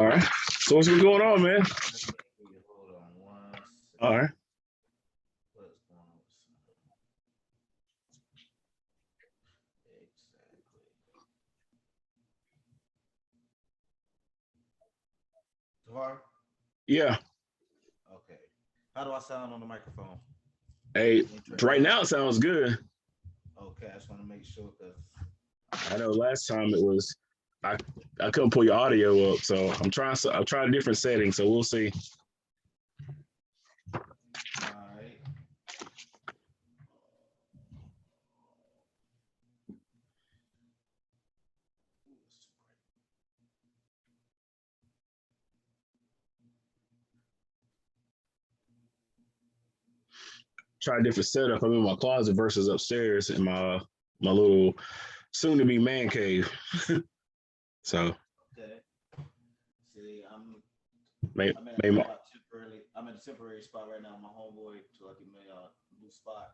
All right. So what's been going on, man? Hold on one All second. right. What's going on with exactly? Tavar? Yeah. Okay. How do I sound on the microphone? Hey, Any turn right now knobs? it sounds good. Okay, I just want to make sure because. I know last time it was I I couldn't pull your audio up, so I'm trying different settings, so we'll see. All right. Ooh, it's too bright. Try a different setup. I'm in my closet versus upstairs in my little soon to be man cave. So Okay. See, may I'm at may my, temporarily. I'm in a temporary spot right now. My homeboy till I get my new spot.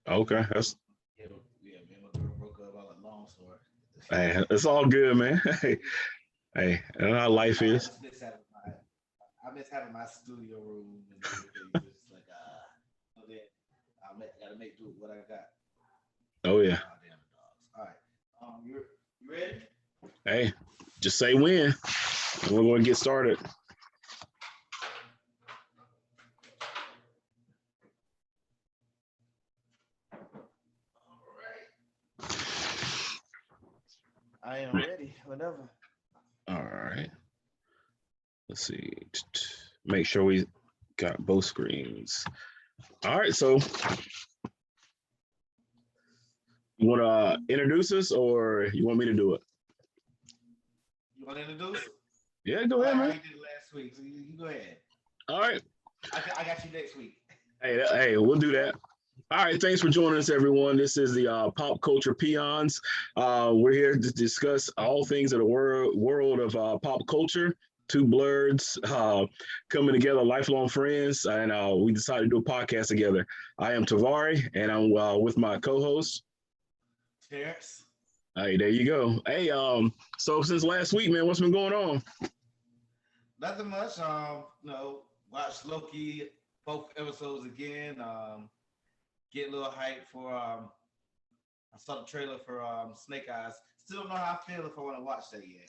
Me okay. and That's yeah, me and my girl broke up. I like long story. hey, it's all good, man. Hey, hey, and how life I is. just miss having I miss having my studio room and everything. Just like then gotta make do with what I got. Oh yeah. Oh damn the dogs. All right. You ready? Hey, just say when. We're going to get started. All right. I am ready. Whenever. All right. Let's see. Make sure we got both screens. All right. So you want to introduce us or you want me to do it? You want to introduce? Yeah, go I ahead, like how man. you did it last week. So you go ahead. All right. I got you next week. Hey, we'll do that. All right, thanks for joining us, everyone. This is the Pop Culture Peons. We're here to discuss all things of the world of pop culture. Two blurs coming together, lifelong friends, and we decided to do a podcast together. I am Tavari, and I'm with my co-host. Terrence. Hey, there you go. Hey, so since last week, man, what's been going on? Nothing much. Watch Loki both episodes again. Get a little hype for I saw the trailer for Snake Eyes. Still don't know how I feel if I want to watch that yet.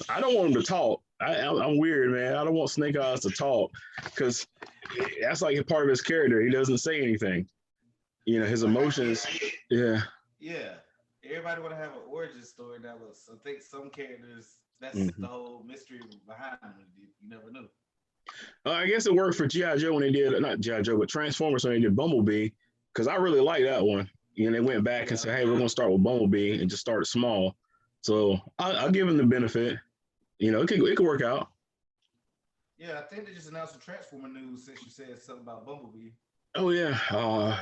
I don't want him to talk. I'm weird, man. I don't want Snake Eyes to talk because that's like a part of his character. He doesn't say anything. You know, his like emotions. Yeah. yeah. Everybody want to have an origin story. That was I think some characters. That's Mm-hmm. the whole mystery behind them. You never knew. I guess it worked for GI Joe when they did not GI Joe, but Transformers when they did Bumblebee because I really like that one. You know, they went back and Yeah, said, "Hey, we're gonna start with Bumblebee and just start small." So I'll give him the benefit. You know, it could work out. yeah. I think they just announced some Transformer news since you said something about Bumblebee. Oh yeah, I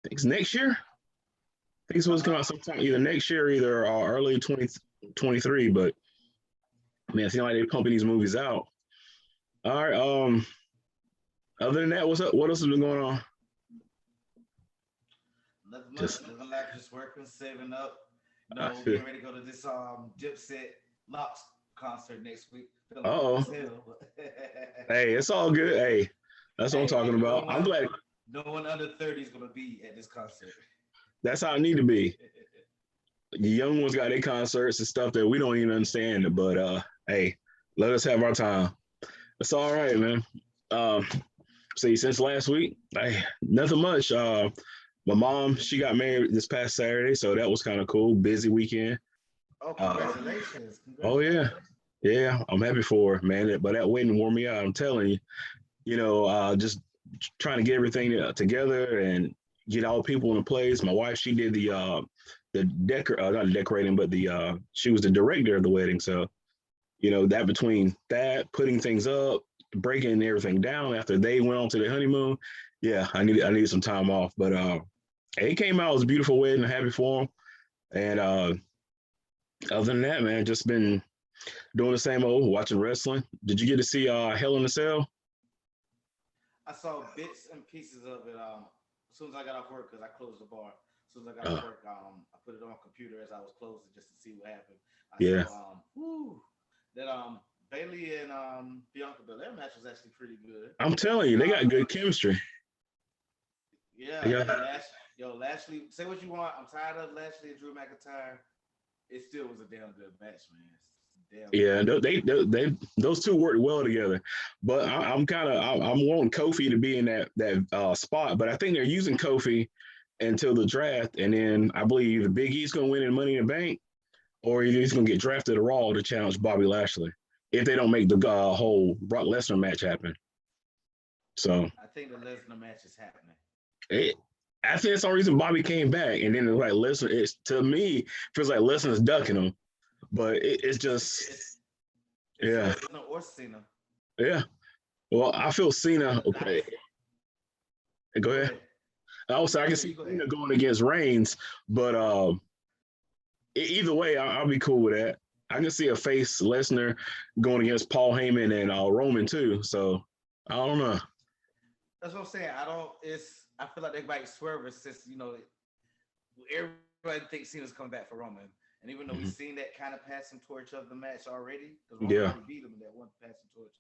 think it's next year. I think it's supposed to come Uh, out sometime either next year, or either early 2023. But man, it seems like they're pumping these movies out. All right. Other than that, what's up? What else has been going on? Nothing much. Just Living life, just working, saving up. I feel. Getting ready to go to this Dipset Locks concert next week. Feeling old Oh, as hell. hey, it's all good. Hey, that's what I'm Hey, talking about. I'm glad no one under 30 is gonna be at this concert. that's how it need to be. The young ones got their concerts and stuff that we don't even understand. But hey, let us have our time. It's all right, man. Um, see, since last week, hey, nothing much. My mom, she got married this past Saturday, so that was kind of cool. Busy weekend. Oh, Uh, congratulations! oh yeah, Congratulations! yeah, I'm happy for her, man. But that wedding wore me out. I'm telling you, just trying to get everything together and get all people in place. My wife, she did the not the decorating, but the she was the director of the wedding. So that between that, putting things up, breaking everything down after they went on to the honeymoon. Yeah, I needed some time off, but it came out. It was a beautiful wedding. I'm happy for them. And other than that, man, just been doing the same old, watching wrestling. Did you get to see Hell in a Cell? I saw bits and pieces of it. As soon as I got off work, because I closed the bar. As soon as I got off Uh, work, I put it on computer as I was closing just to see what happened. I yeah. saw, whoo. that Bailey and Bianca Belair match was actually pretty good. I'm telling you, they got Uh, good chemistry. They yeah, got, and Lashley. Say what you want. I'm tired of Lashley and Drew McIntyre. It still was a damn good match, man. Damn good yeah, match. they those two work well together. But I'm kind of I'm wanting Kofi to be in that spot, but I think they're using Kofi until the draft, and then I believe the Big E's going to win in Money in the Bank, or he's going to get drafted to Raw to challenge Bobby Lashley if they don't make the whole Brock Lesnar match happen. So I think the Lesnar match is happening. it, I think that's the reason Bobby came back, and then it's like Lesnar. It's to me feels like Lesnar's ducking him, but it's just It's yeah, Lesnar or Cena. yeah. Well, I feel Cena. Okay, go Go ahead. ahead. Also, I No, can you see go ahead. Cena going against Reigns, but either way, I'll be cool with that. I can see a face Lesnar going against Paul Heyman and Roman too. So I don't know. That's what I'm saying. I don't. It's. I feel like they might swerve it since everybody thinks Cena's coming back for Roman, and even though we've Mhm. seen that kind of passing torch of the match already, because Roman Yeah, already beat him in that one passing torch.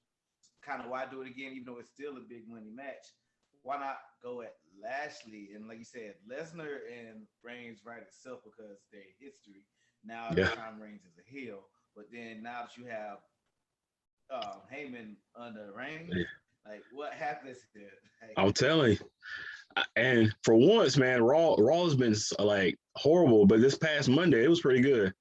Kind of why do it again, even though it's still a big money match? Why not go at Lashley and like you said, Lesnar and Reigns right itself because their history. Now at yeah. the time Reigns is a heel, but then now that you have Heyman under Reigns, Yeah. like what happens here? Like, I'm telling you. And for once, man, Raw has been like horrible, but this past Monday it was pretty good.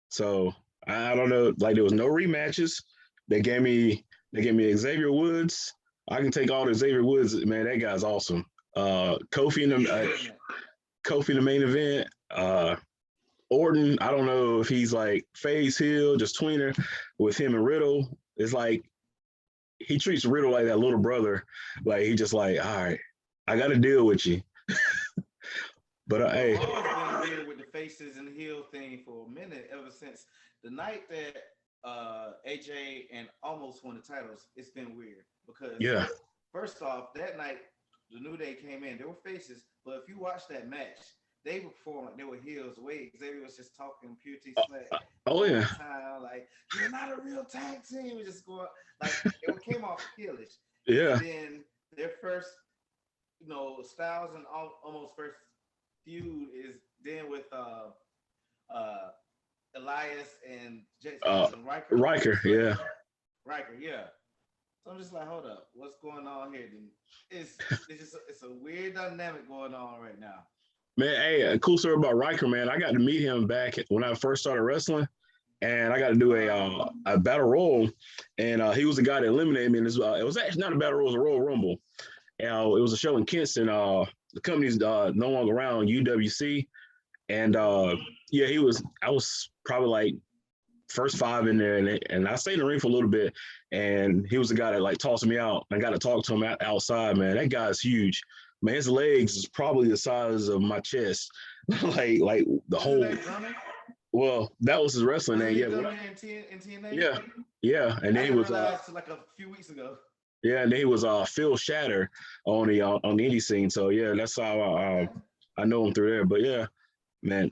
So I don't know, like there was no rematches. They gave me Xavier Woods. I can take all the Xavier Woods, man. That guy's awesome. Kofi in the killing it. Kofi in the main event. Orton, I don't know if he's like phase heel, just tweener with him and Riddle. It's like he treats Riddle like that little brother. Like he just like, all right, I got to deal with you. But Well, hey, Raw's been weird with the faces and heel thing for a minute, ever since the night that AJ and almost won the titles. It's been weird because yeah, first off, that night the New Day came in. They were faces, but if you watch that match, they were performing like they were heels. Wait, Xavier was just talking pure T smack the oh whole yeah, time, like you're not a real tag team. We just going like it came off heelish, and yeah, then their first, Styles and almost first feud is then with uh Elias and uh, and Riker. Riker, Riker, yeah, Riker, yeah. So I'm just like, hold up, what's going on here? Then it's a weird dynamic going on right now. man. Hey, a cool story about Riker, man. I got to meet him back when I first started wrestling, and I got to do Uh, a battle royal, and he was the guy that eliminated me. And it was actually not a battle royal, it was a Royal Rumble. And, it was a show in Kinston. The company's no longer around, UWC, and yeah, he was. I was probably like first five in there, and I stayed in the ring for a little bit, and he was the guy that like tossed me out. I got to talk to him outside, man. That guy's huge. Man, his legs is probably the size of my chest. like the what's his whole. name? Gunner? Well, that was his wrestling Wasn't name. he Yeah, Gunner in TNA? yeah, yeah. And then I he didn't was realize till like a few weeks ago. yeah, and then he was Phil Shatter on the indie scene. So yeah, that's how Okay. I know him through there. But yeah, man,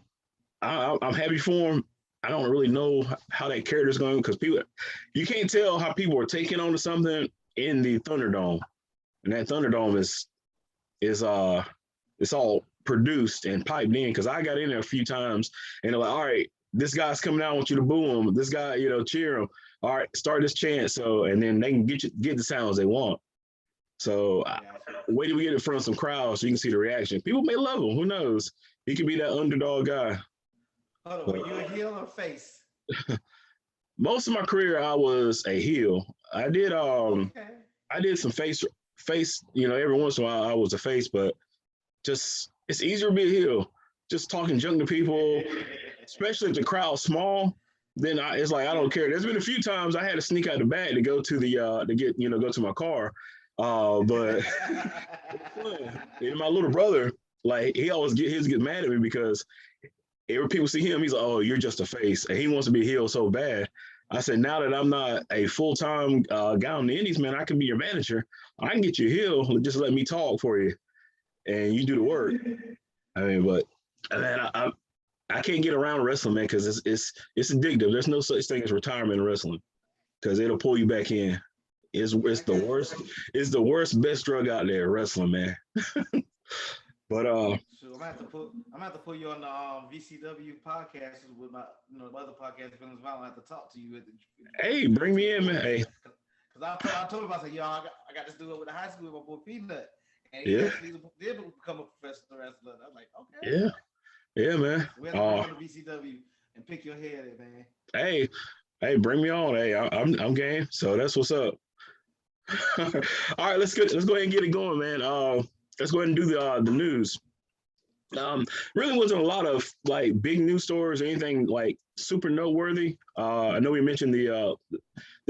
I'm happy for him. I don't really know how that character's going because people, you can't tell how people are taking on to something in the Thunderdome, and that Thunderdome is it's all produced and piped in because I got in there a few times and they're like, all right, this guy's coming out, I want you to boo him. This guy, cheer him. All right, start this chant. So and then they can get the sounds they want. So Got you. wait till we get in front of some crowds so you can see the reaction. People may love him. Who knows? He could be that underdog guy. Hold on, were So, you a heel or face? most of my career I was a heel. Okay. I did some face, every once in a while I was a face, but just it's easier to be a heel. Just talking junk to people, especially if the crowd's small, then it's like I Yeah. don't care. There's been a few times I had to sneak out the back to go to the to get go to my car. But and my little brother, like he always get mad at me because every people see him, he's like, "Oh, you're just a face," and he wants to be healed so bad. I said, now that I'm not a full time guy on the Indies, man, I can be your manager. I can get you healed. Just let me talk for you, and you do the work. I mean, but man, I can't get around wrestling, man, because it's addictive. There's no such thing as retirement in wrestling. because it'll pull you back in. It's the worst. It's the worst best drug out there, wrestling, man. But So I'm gonna have to put you on the VCW podcast with my other podcast feelings. I don't have to talk to you at the hey, bring me in, man. Hey, because I told him I said, yo, I got this dude with the high school with my boy Peanut, and he yeah, actually did become a professional wrestler. I was like, okay, yeah, yeah, man. so we have to bring you on the VCW and pick your head, man. Hey, hey, bring me on. Hey, I'm game. So that's what's up. All right, let's go ahead and get it going, man. Let's go ahead and do the news. Really wasn't a lot of like big news stories or anything like super noteworthy. I know we mentioned the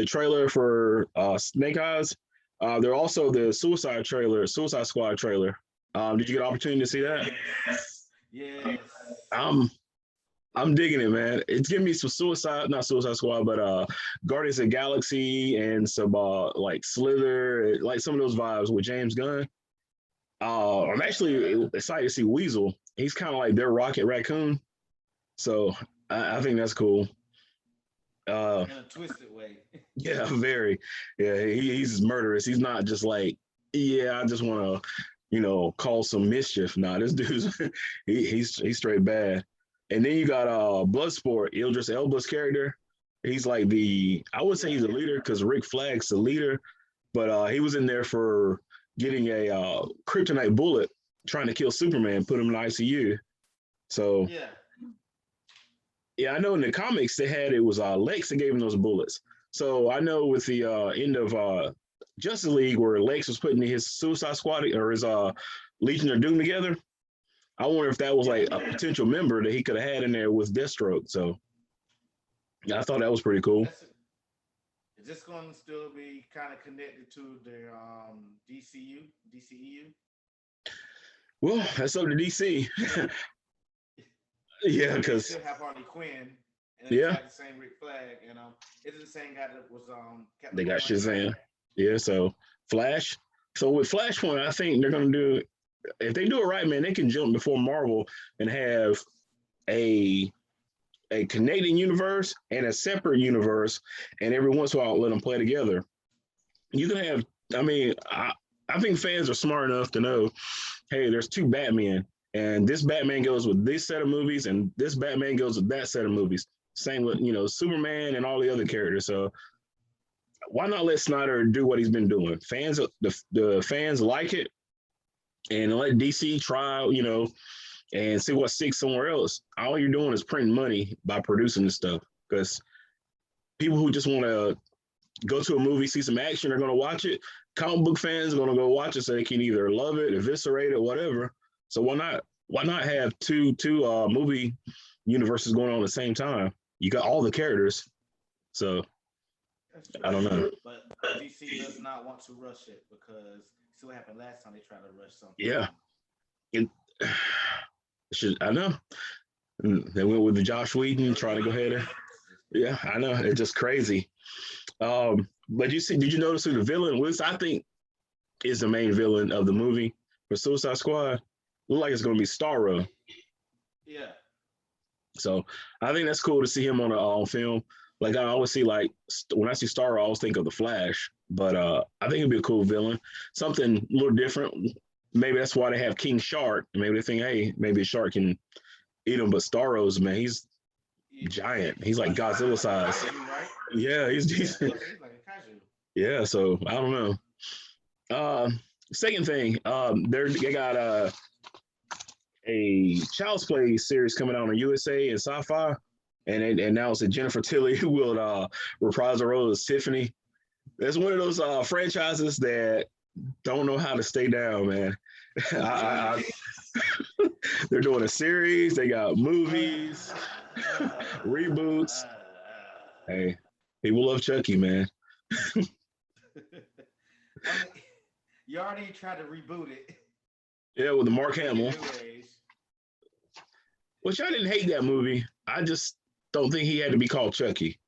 trailer for Snake Eyes. There also the Suicide Squad trailer. Did you get an opportunity to see that? Yes. I'm I'm digging it, man. It's giving me some not Suicide Squad, but Guardians of the Galaxy and some like Slither, like some of those vibes with James Gunn. I'm actually excited to see Weasel. He's kind of like their Rocket Raccoon, so I think that's cool. In a twisted way. Yeah, very. Yeah, he's murderous. He's not just like, yeah, I just want to, cause some mischief. Nah, this dude's he's straight bad. And then you got Bloodsport, Idris Elba's character. He's like I would say he's a leader because Rick Flag's the leader, but he was in there for getting a kryptonite bullet, trying to kill Superman, put him in the ICU. So yeah, I know in the comics they had it was Lex that gave him those bullets. So I know with the end of Justice League where Lex was putting his Suicide Squad or his Legion of Doom together, I wonder if that was like a potential member that he could have had in there with Deathstroke. So yeah, I thought that was pretty cool. Is this going to still be kind of connected to their DCEU? Well, that's up to DC. Yeah, because still have Harley Quinn, and yeah, got the same Rick Flag, and it's the same guy that was Captain they got Shazam. Yeah, so Flash. So with Flashpoint, I think they're gonna do, if they do it right, man, they can jump before Marvel and have a connecting universe and a separate universe, and every once in a while let them play together. You can have, I think fans are smart enough to know, hey, there's two Batman, and this Batman goes with this set of movies, and this Batman goes with that set of movies. Same with Superman and all the other characters. So why not let Snyder do what he's been doing? The fans like it, and let DC try, and see what sticks somewhere else. All you're doing is printing money by producing this stuff, because people who just want to go to a movie, see some action, are going to watch it. Comic book fans are going to go watch it so they can either love it, eviscerate it, whatever. So why not have two movie universes going on at the same time? You got all the characters. So I don't know. But DC does not want to rush it because see what happened last time they tried to rush something. Yeah. I know. They went with the Josh Whedon trying to go ahead. Yeah, I know. It's just crazy. But did you notice who the villain was? I think is the main villain of the movie for Suicide Squad. Look like it's going to be Starro. Yeah. So I think that's cool to see him on film. Like I always see, like when I see Starro, I always think of the Flash. But I think it'd be a cool villain, something a little different. Maybe that's why they have King Shark. Maybe they think, hey, maybe a shark can eat him. But Starro's, man, he's giant. He's like Godzilla size. Yeah, he's decent. Yeah, so I don't know. Second thing, they got a Child's Play series coming out on USA and Sci-Fi, and now it's Jennifer Tilly who will reprise the role as Tiffany. It's one of those franchises that don't know how to stay down, man. They're doing a series. They got movies, reboots. Hey, people love Chucky, man. You already tried to reboot it. Yeah, with the Mark Hamill. Which I didn't hate that movie. I just don't think he had to be called Chucky.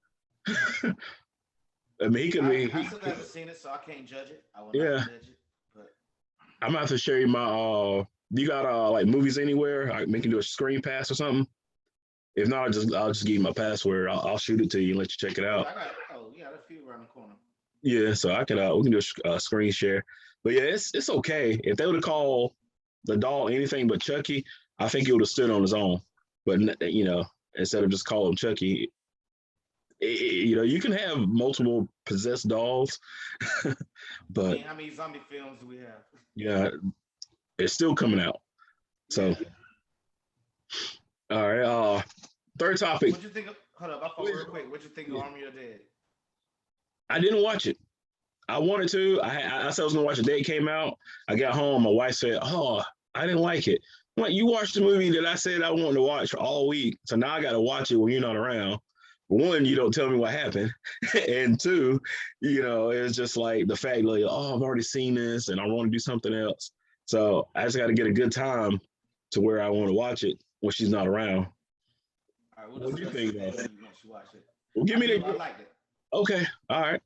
I mean, he could be. I still haven't seen it, so I can't judge it. I will not judge it. But I'm gonna have to share you my. You got like movies anywhere? We can do a screen pass or something. If not, I'll just give you my password. I'll shoot it to you and let you check it Oh yeah, out. I got. Oh yeah, that's few around the corner. Yeah, so I can we can do a screen share. But yeah, it's okay. If they would have called the doll anything but Chucky, I think it would have stood on its own. But instead of just calling him Chucky, you can have multiple possessed dolls, I but mean, how many zombie films do we have? yeah, it's still coming out. So, Yeah. all right. Third topic. What you think? Hold up, I thought real quick. What you think of Army of the Dead? I didn't watch it. I wanted to. I said I was gonna watch it. The day it came out. I got home. My wife said, "Oh, I didn't like it." I'm like, you watched the movie that I said I wanted to watch all week, so now I got to watch it when you're not around. One, you don't tell me what happened, and two, it's just like the fact like, oh, I've already seen this, and I want to do something else. So I just got to get a good time to where I want to watch it when she's not around. All right, we'll What do you discuss think, it though? once you watch it. Well, give I me do. I the. liked it. Okay, all right.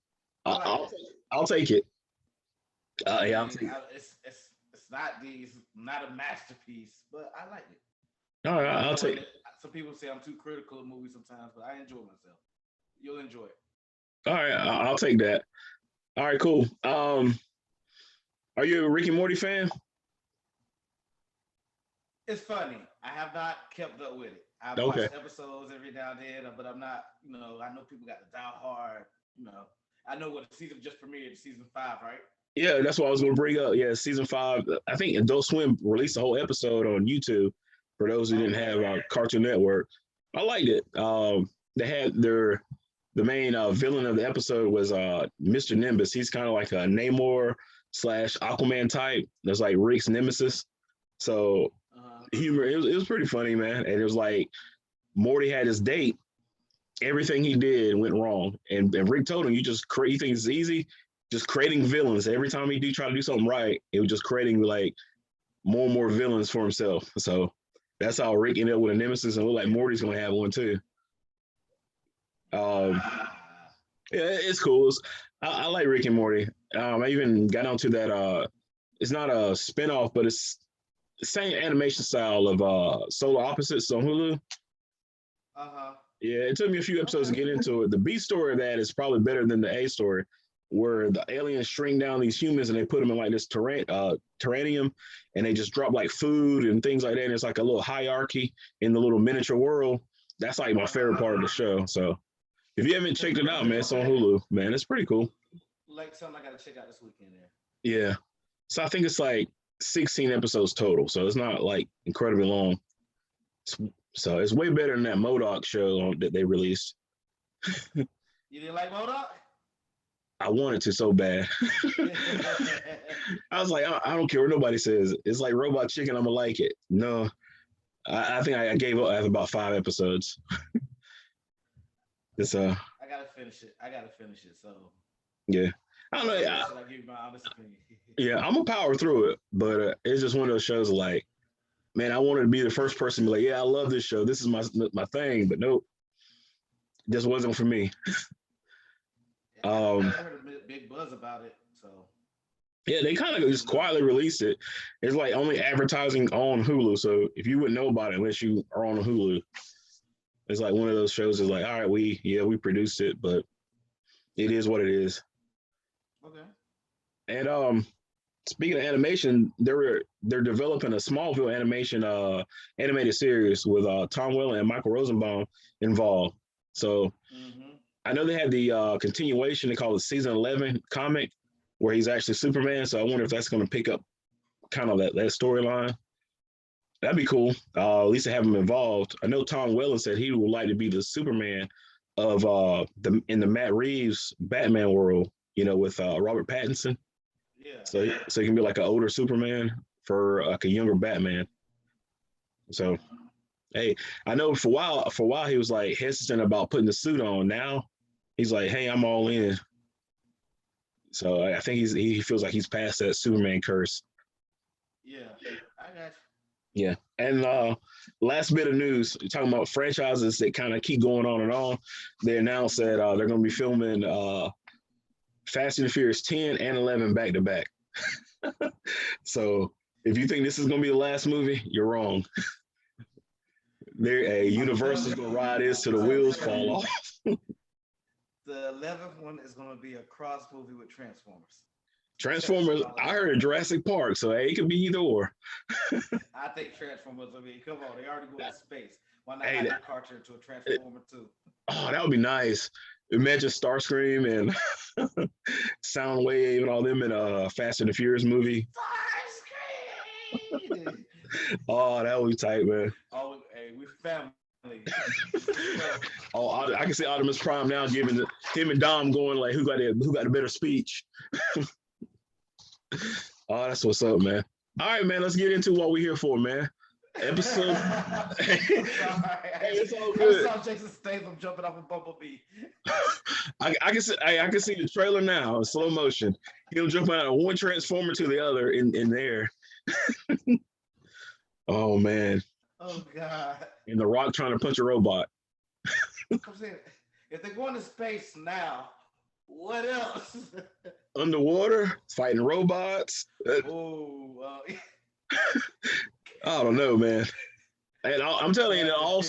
I I- liked I'll it. I'll take it. I Yeah, I'll mean, take it. it's not a masterpiece, but I like it. All right, I'm I'll enjoying take. it. Some people say I'm too critical of movies sometimes, but I enjoy myself. You'll enjoy it. All right, I'll take that. All right, cool. Are you a Ricky Morty fan? It's funny. I have not kept up with it. I've Okay. watched episodes every now and then, but I'm not. I know people got the die hard. You know, I know what the season just premiered, season 5, right? Yeah, that's what I was going to bring up. Yeah, season 5. I think Adult Swim released a whole episode on YouTube for those who didn't Okay. have Cartoon Network. I liked it. They had the main villain of the episode was Mr. Nimbus. He's kind of like a Namor slash Aquaman type. That's like Rick's nemesis. So Uh-huh. humor. It was pretty funny, man. And it was like Morty had his date. Everything he did went wrong, and Rick told him, "You just create. You think it's easy? Just creating villains. Every time he do try to do something right, it was just creating like more and more villains for himself." So that's how Rick ended up with a nemesis, and look like Morty's gonna have one too. Um, Ah, yeah, it's cool. I like Rick and Morty. I even got onto that. It's not a spinoff, but it's the same animation style of Solar Opposites on Hulu. uh-huh. Yeah, it took me a few episodes to Okay. get into it. The B story of that is probably better than the A story, where the aliens shrink down these humans and they put them in like this terranium, and they just drop like food and things like that. And it's like a little hierarchy in the little miniature world. That's like my favorite part of the show. So if you haven't checked it out, man, it's on Okay. Hulu. Man, it's pretty cool. Like something I gotta check out this weekend there. Yeah. So I think it's like 16 episodes total. So it's not like incredibly long. So it's way better than that Modoc show that they released. You didn't like Modoc? I wanted to so bad. I was like, I don't care what nobody says. It's like Robot Chicken. I'm gonna like it. No, I think I gave up after about 5 episodes. It's I gotta finish it. So yeah. I don't once know. I finish it, I'll give you my honest opinion. Yeah, I'm gonna power through it, but it's just one of those shows. Like, man, I wanted to be the first person to be like, yeah, I love this show. This is my thing. But nope, just wasn't for me. Yeah, I Um, heard a big buzz about it. So yeah, they kind of just quietly released it. It's like only advertising on Hulu. So if you wouldn't know about it unless you are on Hulu, it's like one of those shows is like, all right, we produced it, but it is what it is. okay. And speaking of animation, they're developing a Smallville animation animated series with Tom Welling and Michael Rosenbaum involved. So Mm-hmm. I know they had the continuation. They call it season 11 comic, where he's actually Superman. So I wonder if that's going to pick up kind of that storyline. That'd be cool. At least to have him involved. I know Tom Welling said he would like to be the Superman of the Matt Reeves Batman world. With Robert Pattinson. Yeah. So he can be like an older Superman for like a younger Batman. So hey, I know for a while he was like hesitant about putting the suit on. Now he's like, hey, I'm all in. So I think he feels like he's past that Superman curse. Yeah. I got Yeah. And last bit of news, talking about franchises that kind of keep going on and on. They announced that they're going to be filming Fast and Furious 10 and 11 back to back. So if you think this is going to be the last movie, you're wrong. There, a I'm telling Universal's gonna you, ride this till the I'm wheels telling fall you, off. the 11th one is going to be a cross movie with Transformers. Transformers. I heard of Jurassic Park, so hey, it could be either or. I think Transformers. I mean, come on, they already go to space. Why not Hey, have your car turn into a Transformer too? oh, that would be nice. Imagine Starscream and Soundwave and all them in a Fast and the Furious movie. Starscream. Oh, that would be tight, man. Oh, hey, we family. Oh, I can see Optimus Prime now giving him and Dom going like, who got a better speech? Oh, that's what's up, man. All right, man. Let's get into what we're here for, man. Episode. Hey, it's all good. I saw Jason Statham jumping off a Bumblebee. I can see the trailer now in slow motion. He'll jump out of one transformer to the other in there. Oh man. Oh God. And the Rock trying to punch a robot. I'm saying, if they're going to space now, what else? Underwater, fighting robots. Oh, I don't know, man. And I'm telling you, it all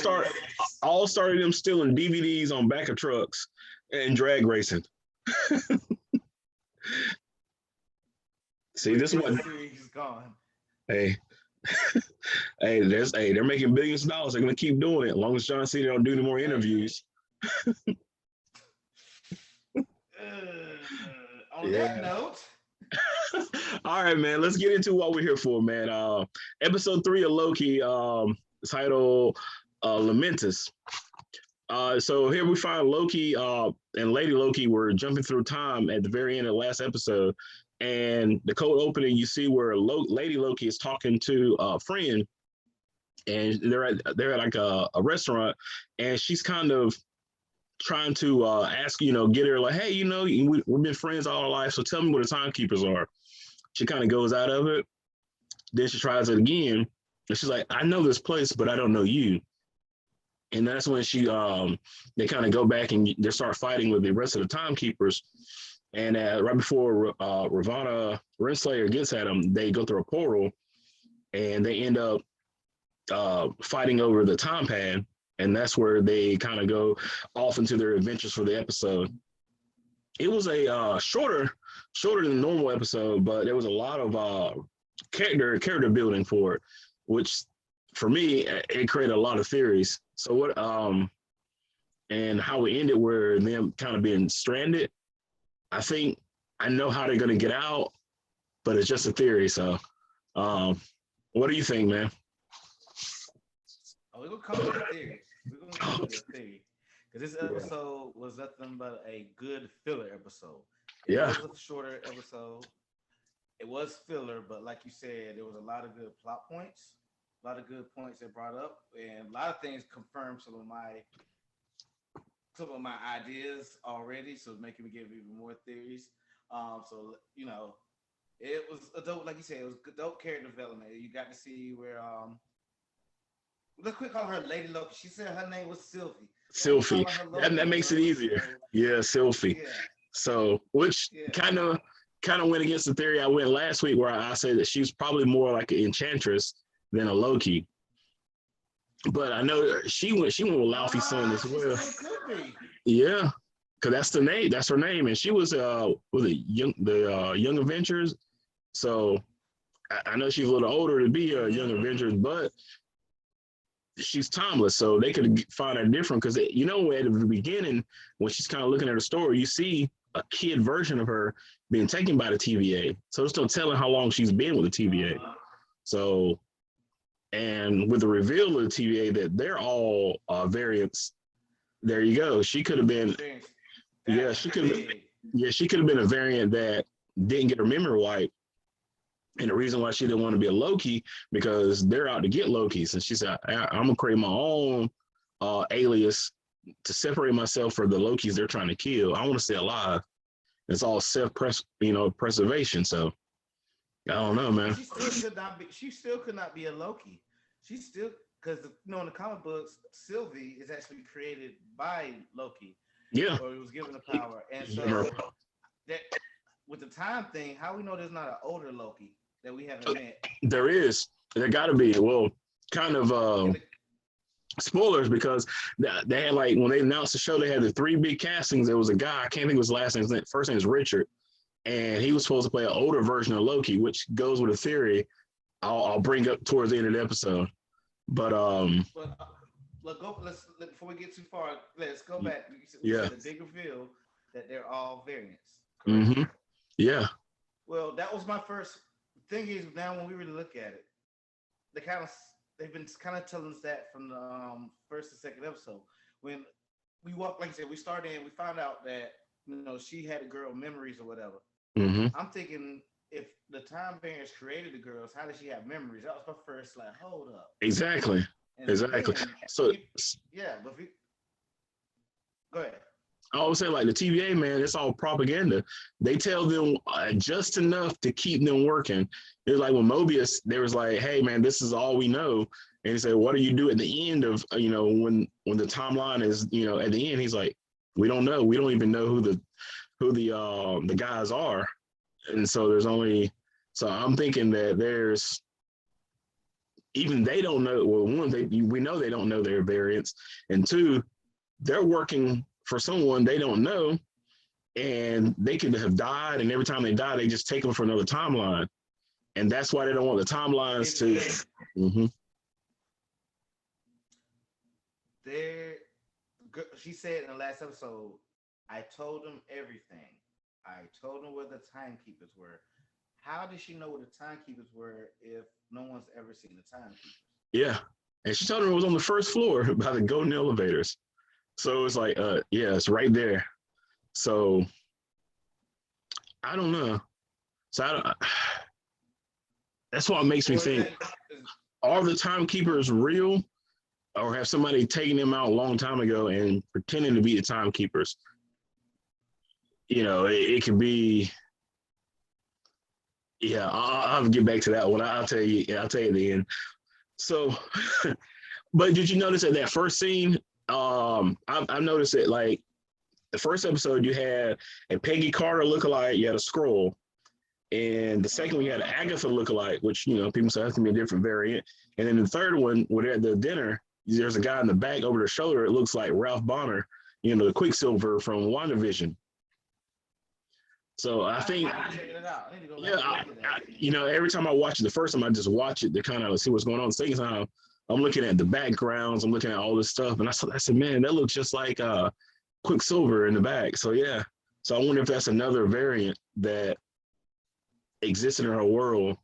started them stealing DVDs on back of trucks and drag racing. See, this is what he's gone. hey, they're making billions of dollars. They're gonna keep doing it as long as John Cena don't do any more interviews. On that note. All right, man. Let's get into what we're here for, man. Episode 3 of Loki, titled Lamentus. So here we find Loki and Lady Loki were jumping through time at the very end of the last episode. And the cold opening, you see where Lady Loki is talking to a friend, and they're at like a restaurant, and she's kind of trying to ask, get her like, hey, we've been friends all our life, so tell me where the timekeepers are. She kind of goes out of it. Then she tries it again, and she's like, I know this place, but I don't know you. And that's when they kind of go back and they start fighting with the rest of the timekeepers. And right before Ravonna Renslayer gets at them, they go through a portal, and they end up fighting over the time pad. And that's where they kind of go off into their adventures for the episode. It was a shorter than normal episode, but there was a lot of character building for it, which for me, it created a lot of theories. So what and how it ended where them kind of being stranded, I think I know how they're gonna get out, but it's just a theory. So what do you think, man? Oh, we're gonna come with a theory. We're gonna come with a theory. Because this episode was nothing but a good filler episode. It was a shorter episode. It was filler, but like you said, there was a lot of good plot points, a lot of good points they brought up, and a lot of things confirmed some of my ideas already. So it's making me give even more theories. So it was a dope, like you said, it was dope character development. You got to see where let's quick call her Lady Loki. She said her name was Sylvie. Sylvie. That makes it easier. Yeah, Sylvie. Yeah. So, which kind of went against the theory I went last week, where I said that she's probably more like an enchantress than a Loki. But I know she went with Laufey's son as well. Yeah, because that's the name. That's her name, and she was Young Avengers. So I know she's a little older to be a Young Avengers, but she's timeless, so they could find her different. Because at the beginning, when she's kind of looking at her story, you see a kid version of her being taken by the TVA. So there's no telling how long she's been with the TVA. So, and with the reveal of the TVA that they're all variants, there you go. She could have been, she could have been a variant that didn't get her memory wiped. And the reason why she didn't want to be a Loki, because they're out to get Lokis. And she said, I'm going to create my own alias to separate myself from the Lokis they're trying to kill. I want to stay alive. It's all preservation. So I don't know, man. She still could not be a Loki. She still, because in the comic books, Sylvie is actually created by Loki. Yeah. Or it was given the power. And so that with the time thing, how we know there's not an older Loki that we haven't met? There is. There got to be. Well, kind of. spoilers because they had like when they announced the show, they had the three big castings. There was a guy, I can't think of his last name. His first name is Richard, and he was supposed to play an older version of Loki, which goes with a theory I'll bring up towards the end of the episode. But But look, before we get too far. Let's go back. We yeah, said the big reveal that they're all variants, correct? mm-hmm, yeah, Well, that was my first thing. Is now when we really look at it, they kind of they've been kind of telling us that from the first and second episode. When we walked, like I said, we started and we found out that she had a girl memories or whatever. mm-hmm, I'm thinking if the time variants created the girls, how did she have memories? That was my first like, hold up. exactly, And exactly. then, So yeah, but go ahead. I always say, like the TVA, man, it's all propaganda. They tell them just enough to keep them working. It's like when Mobius, they was like, "Hey, man, this is all we know," and he said, "What do you do at the end of when the timeline is at the end?" He's like, "We don't know. We don't even know who the guys are," and so there's only. So I'm thinking that there's even they don't know. Well, one, we know they don't know their variants, and two, they're working for someone they don't know, and they could have died, and every time they die, they just take them for another timeline, and that's why they don't want the timelines to. Mm-hmm. There, she said in the last episode, I told them everything. I told them where the timekeepers were. How did she know where the timekeepers were if no one's ever seen the timekeepers? Yeah, and she told them it was on the first floor by the golden elevators. So it's like, yeah, it's right there. So I don't know. So that's what makes me think: are the timekeepers real, or have somebody taken them out a long time ago and pretending to be the timekeepers? It could be. Yeah, I'll get back to that one. I'll tell you. I'll tell you at the end. So, but did you notice that first scene? I noticed that like the first episode you had a Peggy Carter lookalike, you had a scroll, and the second one you had an Agatha lookalike, which people say that's gonna be a different variant, and then the third one, when they're at the dinner, there's a guy in the back over their shoulder. It looks like Ralph Bonner, the Quicksilver from WandaVision. So I think, yeah, every time I watch it, the first time I just watch it to kind of see what's going on. The second time, I'm looking at the backgrounds, I'm looking at all this stuff, and I said, man, that looks just like Quicksilver in the back. So yeah, so I wonder if that's another variant that exists in our world.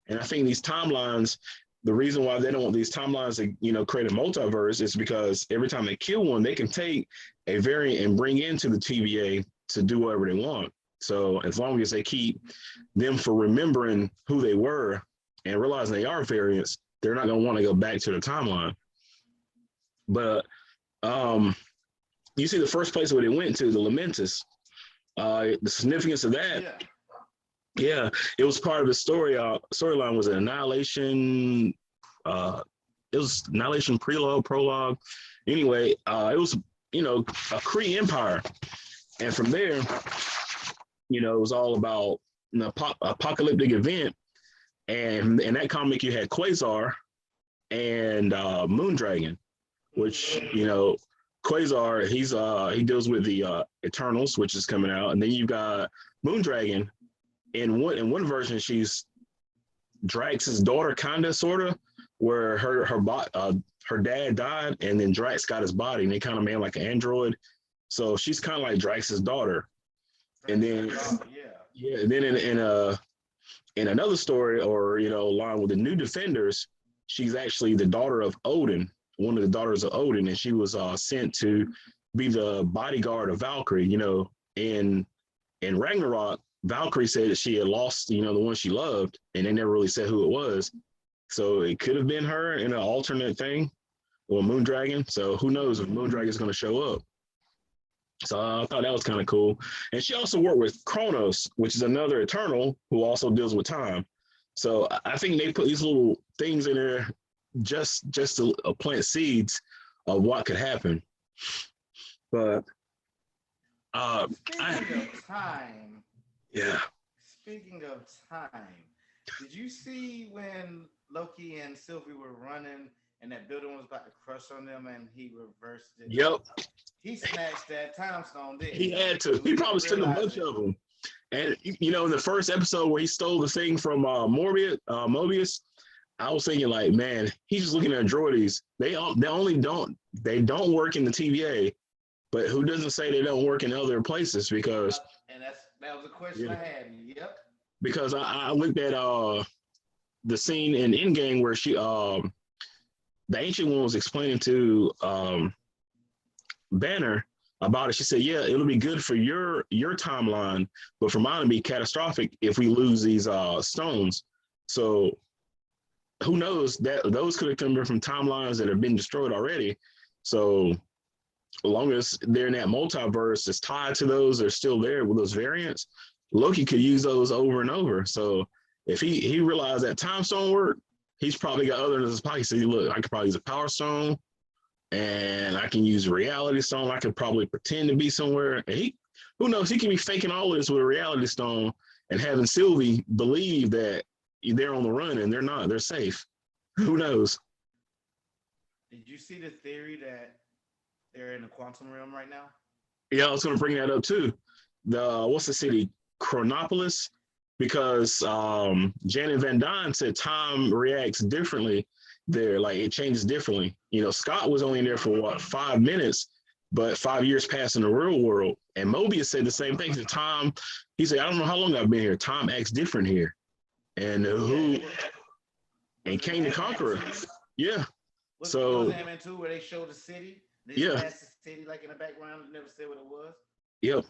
And I think these timelines, the reason why they don't want these timelines to create a multiverse is because every time they kill one, they can take a variant and bring into the TVA to do whatever they want. So as long as they keep them for remembering who they were and realizing they are variants, they're not going to want to go back to the timeline. But you see the first place where they went to, the Lamentus, the significance of that. Yeah, it was part of the storyline was an Annihilation. It was Annihilation prologue. Anyway, it was a Kree empire, and from there, it was all about an apocalyptic event. And in that comic, you had Quasar and Moondragon, which Quasar, he deals with the Eternals, which is coming out, and then you got Moondragon. In one version, she's Drax's daughter, kinda, sorta, where her dad died, and then Drax got his body, and they kind of made like an android. So she's kind of like Drax's daughter. And then, and then in another story, or along with the New Defenders, she's actually the daughter of Odin, one of the daughters of Odin, and she was sent to be the bodyguard of Valkyrie. In Ragnarok, Valkyrie said that she had lost, the one she loved, and they never really said who it was. So it could have been her in an alternate thing, or Moondragon. So who knows if Moondragon is going to show up. So I thought that was kind of cool. And she also worked with Kronos, which is another Eternal who also deals with time. So I think they put these little things in there just to plant seeds of what could happen. But speaking of time, yeah. Speaking of time, did you see when Loki and Sylvie were running and that building was about to crush on them, and he reversed it. Yep. He snatched that time stone, didn't He had to. He probably took a bunch of them. And you know, in the first episode where he stole the thing from Mobius, I was thinking like, man, he's just looking at droids. They don't work in the TVA, but who doesn't say they don't work in other places? Because and that was a question I had. Yep. Because I looked at the scene in Endgame where the Ancient One was explaining to Banner about it. She said, "Yeah, it'll be good for your timeline, but for mine, it'll be catastrophic if we lose these stones." So who knows, that those could have come from timelines that have been destroyed already. So as long as they're in that multiverse that's tied to those, they're still there with those variants. Loki could use those over and over. So if he realized that time stone work, he's probably got other in his pocket. So look, I could probably use a power stone, and I can use a reality stone. I could probably pretend to be somewhere. And who knows? He can be faking all of this with a reality stone and having Sylvie believe that they're on the run and they're not. They're safe. Who knows? Did you see the theory that they're in the quantum realm right now? Yeah, I was going to bring that up too. What's the city? Chronopolis, because Janet Van Dyne said time reacts differently there, like it changes differently. You know, Scott was only in there for what, 5 minutes, but 5 years passed in the real world. And Mobius said the same thing. He said, I don't know how long I've been here. Time acts different here. And and Kang the Conqueror. Yeah. So was Ant-Man 2 where they showed the city? They passed the city like in the background and never said what it was. Yep.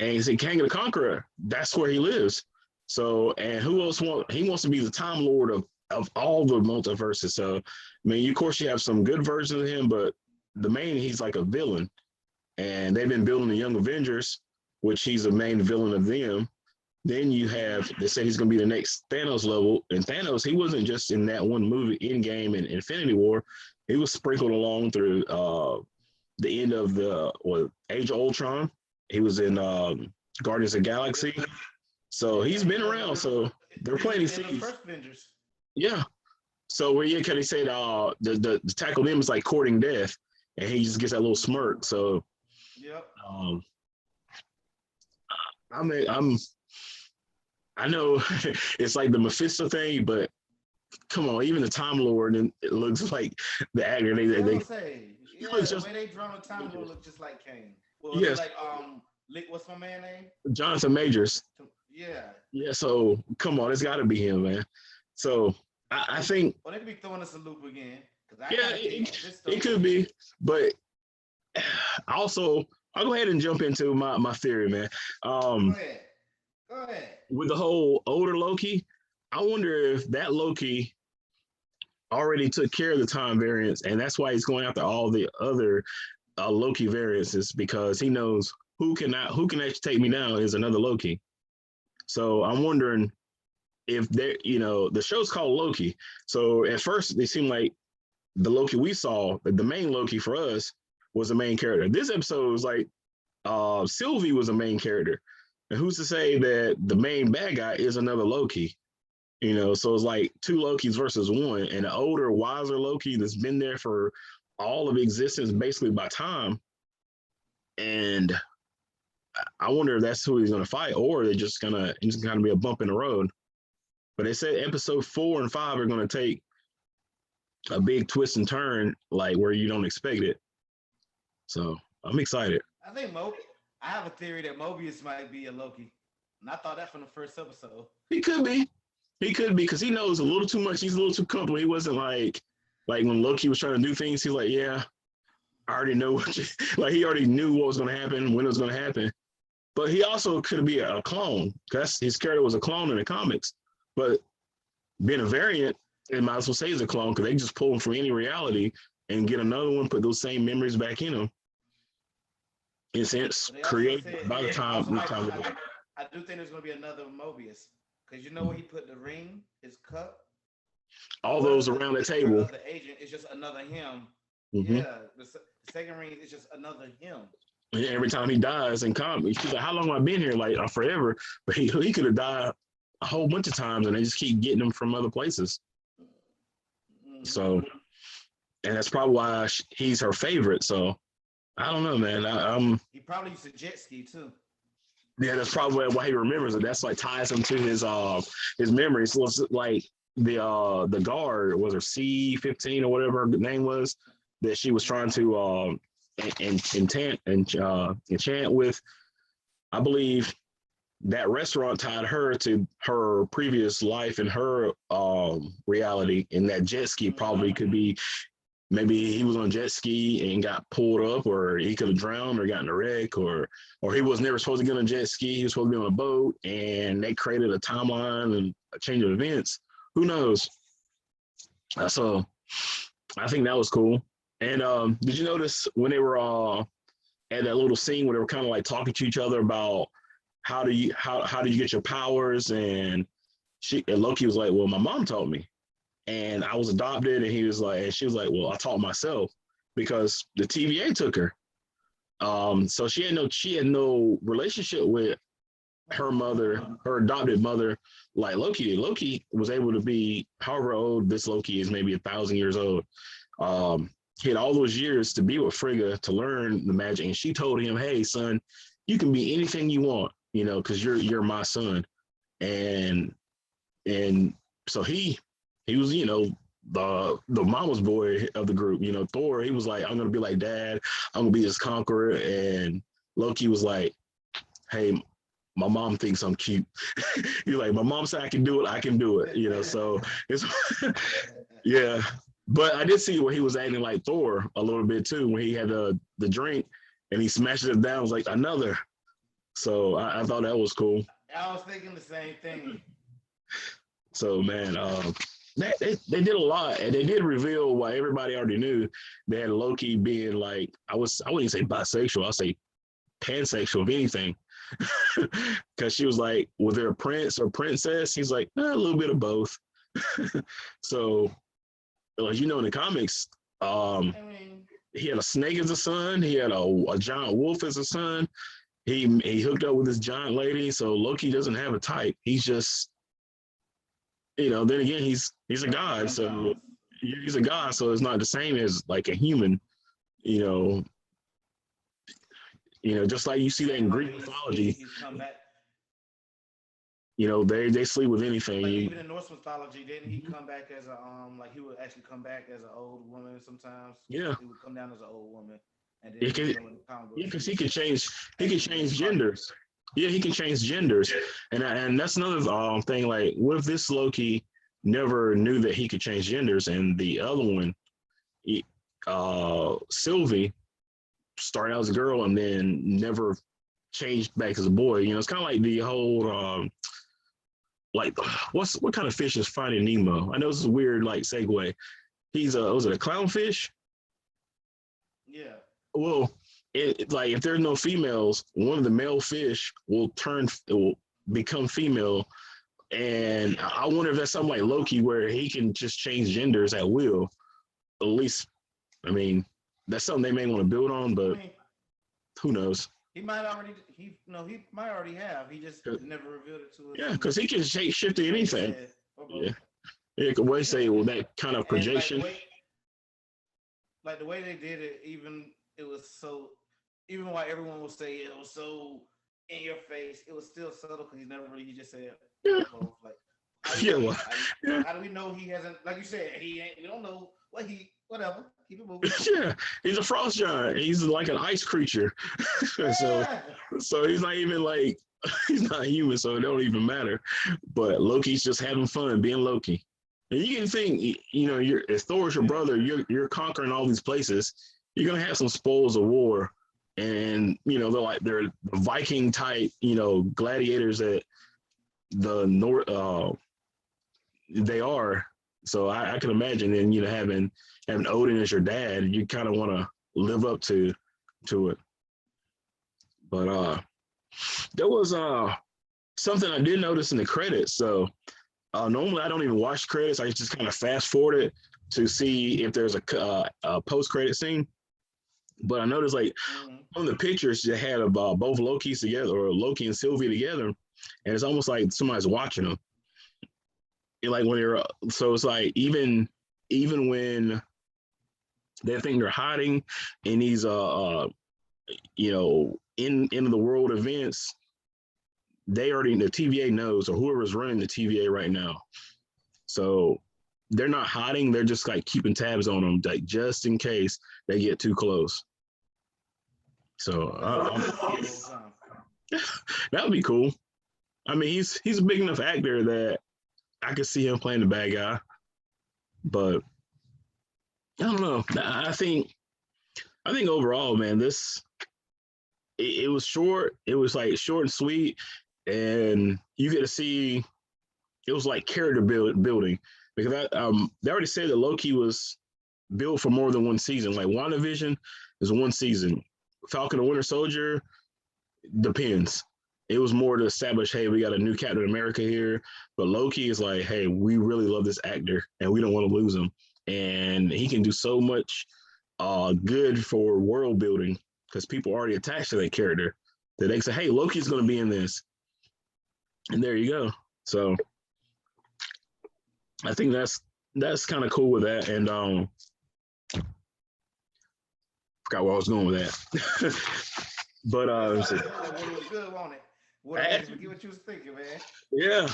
And he said Kang the Conqueror, that's where he lives. So, and who else he wants to be the Time Lord of all the multiverses. So, I mean, of course, you have some good versions of him, but he's like a villain. And they've been building the Young Avengers, which he's the main villain of them. Then they say he's going to be the next Thanos level. And Thanos, he wasn't just in that one movie, Endgame and Infinity War. He was sprinkled along through the end of Age of Ultron. He was in Guardians of the Galaxy. So he's been around. So they're planting seeds. First Avengers. Yeah. So where because he said the tackle them is like courting death, and he just gets that little smirk. So yep. I know it's like the Mephisto thing, but come on, even the Time Lord, and it looks like the actor. The way they drawn the Time Lord look just like Kane. Well, yes. Like what's my man name? Jonathan Majors. Yeah. Yeah. So come on, it's got to be him, man. So I think. Well, they could be throwing us a loop again. It could be, but also I'll go ahead and jump into my theory, man. Go ahead. With the whole older Loki, I wonder if that Loki already took care of the time variants, and that's why he's going after all the other Loki variances, because he knows who can actually take me down is another Loki. So I'm wondering if the show's called Loki. So at first it seemed like the Loki we saw, the main Loki for us, was the main character. This episode was like Sylvie was the main character. And who's to say that the main bad guy is another Loki? So it's like two Lokis versus one, and an older, wiser Loki that's been there for all of existence, basically by time. And I wonder if that's who he's going to fight, or they're just going to be a bump in the road. But they said episode 4 and 5 are going to take a big twist and turn, like where you don't expect it. So I'm excited. I have a theory that Mobius might be a Loki, and I thought that from the first episode. He could be, because he knows a little too much. He's a little too comfortable. He wasn't like when Loki was trying to do things. He's like, yeah, I already know like he already knew what was going to happen, when it was going to happen. But he also could be a clone, because his character was a clone in the comics. But being a variant, they might as well say he's a clone, because they just pull him from any reality and get another one, put those same memories back in him. In a sense, created by the time. I do think there's going to be another Mobius, because you know where he put the ring, his cup. All those around the table. The agent is just another him. Mm-hmm. Yeah, the second ring is just another him. Yeah, every time he dies in comics, he's like, "How long have I been here? Like forever." But he could have died a whole bunch of times, and they just keep getting him from other places. Mm-hmm. So and that's probably why he's her favorite. So I don't know, man. He probably used to jet ski too. Yeah, that's probably why he remembers it. That's like ties him to his memories. So it's like the guard was her C-15 or whatever her name was that she was trying to enchant with. I believe that restaurant tied her to her previous life and her reality, and that jet ski probably could be maybe he was on a jet ski and got pulled up, or he could have drowned or gotten a wreck, or he was never supposed to get on a jet ski. He was supposed to be on a boat, and they created a timeline and a change of events. Who knows? So I think that was cool. And did you notice when they were at that little scene where they were kind of like talking to each other about how do you get your powers? And Loki was like, well, my mom taught me, and I was adopted. And she was like, well, I taught myself because the TVA took her. So she had no relationship with her mother, her adopted mother, like Loki did. Loki was able to be however old this Loki is, maybe 1,000 years old. He had all those years to be with Frigga to learn the magic, and she told him, "Hey, son, you can be anything you want, because you're my son." And so he was, the mama's boy of the group. Thor, he was like, "I'm gonna be like Dad. I'm gonna be his conqueror." And Loki was like, "Hey, my mom thinks I'm cute." He's like, "My mom said I can do it. I can do it." So it's yeah. But I did see where he was acting like Thor a little bit too when he had the drink and he smashed it down. It was like another. So I thought that was cool. I was thinking the same thing. So man, they did a lot, and they did reveal what everybody already knew. They had Loki being like, I wouldn't say bisexual, I'll say pansexual, if anything. Because she was like, was there a prince or princess? He's like, a little bit of both. So, as you know, in the comics, he had a snake as a son. He had a giant wolf as a son. He hooked up with this giant lady. So Loki doesn't have a type. He's just, then again, he's a god. So he's a god. So it's not the same as like a human. You just like you see that in Greek mythology. He's come back. They sleep with anything. Like even in Norse mythology, didn't he come back as a like he would actually come back as an old woman sometimes? Yeah. He would come down as an old woman, and then because he can change genders. Yeah, he can change genders, and that's another thing. Like, what if this Loki never knew that he could change genders, and the other one, Sylvie, started out as a girl and then never changed back as a boy. It's kind of like the whole like what kind of fish is Finding Nemo? I know this is a weird like segue. He's was it a clownfish? Yeah. Well, like if there's no females, one of the male fish will become female. And I wonder if that's something like Loki where he can just change genders at will. At least, I mean, that's something they may want to build on, but who knows? He might already have. He just never revealed it to us. Yeah, because he can shift to anything. Yeah. Could we say, well, that kind of projection. Like the way they did it, even while everyone will say it was so in your face, it was still subtle because he just said, like, how do we know he hasn't, like you said, we don't know whatever. Keep it moving. Yeah, he's a frost giant. He's like an ice creature. So he's not even like, he's not human, so it don't even matter. But Loki's just having fun being Loki. And you can think, if Thor's your brother, you're conquering all these places. You're gonna have some spoils of war, and they're the Viking type, gladiators that the North they are. So I can imagine then having Odin as your dad, you kind of want to live up to it. But there was something I did notice in the credits. So normally I don't even watch credits. I just kind of fast forward it to see if there's a post credit scene. But I noticed like on the pictures they had of both Lokis together, or Loki and Sylvie together, and it's almost like somebody's watching them. Like when so it's like even when They think they're hiding in these in the world events. They already the TVA knows, or whoever's running the TVA right now. So they're not hiding. They're just like keeping tabs on them, like just in case they get too close. So that would be cool. I mean, he's a big enough actor that I could see him playing the bad guy. But I don't know. I think overall, man, it was short. It was like short and sweet, and you get to see it was like character building because they already said that Loki was built for more than one season. Like WandaVision is one season. Falcon and Winter Soldier depends. It was more to establish, hey, we got a new Captain America here. But Loki is like, hey, we really love this actor and we don't want to lose him. And he can do so much good for world building because people are already attached to that character that they say, hey, Loki's going to be in this. And there you go. So I think that's kind of cool with that. And forgot where I was going with that. But it was good, wasn't it? Forget what you was thinking, man. Yeah,